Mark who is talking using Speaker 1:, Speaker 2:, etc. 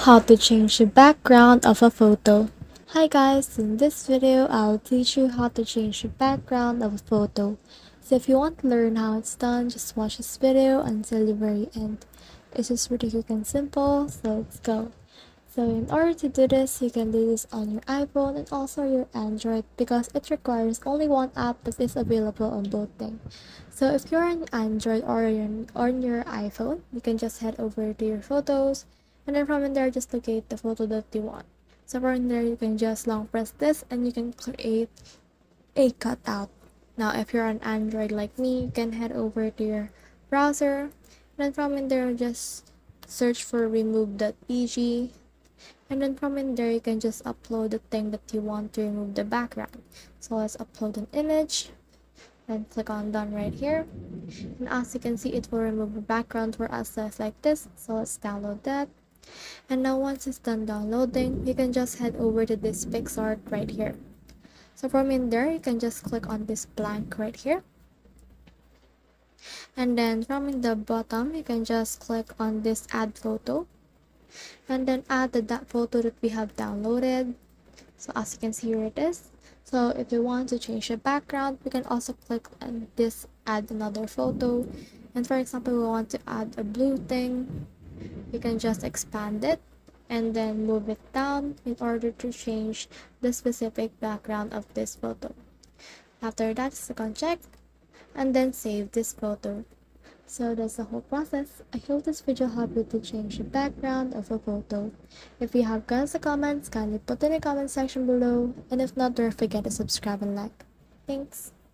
Speaker 1: How to change the background of a photo. Hi guys, in this video I'll teach you how to change the background of a photo. So if you want to learn how it's done, just watch this video until the very end. It's just really quick and simple, so let's go. So in order to do this, you can do this on your iPhone and also your Android because it requires only one app that is available on both things. So if you're on Android or on your iPhone, you can just head over to your photos and then from in there just locate the photo that you want. So from there you can just long press this and you can create a cutout. Now if you're on Android like me, you can head over to your browser and then from in there just search for remove.pg and then from in there you can just upload the thing that you want to remove the background. So let's upload an image and click on done right here, and as you can see it will remove the background for us just like this. So let's download that, and now once it's done downloading you can just head over to this PicsArt right here. So from in there you can just click on this blank right here, and then from in the bottom you can just click on this add photo and then add that photo that we have downloaded. So as you can see, here it is. So if you want to change the background, we can also click on this add another photo, and for example we want to add a blue thing, you can just expand it and then move it down in order to change the specific background of this photo. After that, click on check and then save this photo. So that's the whole process. I hope this video helped you to change the background of a photo. If you have guys or comments, kindly put in the comment section below, and if not, don't forget to subscribe and like. Thanks.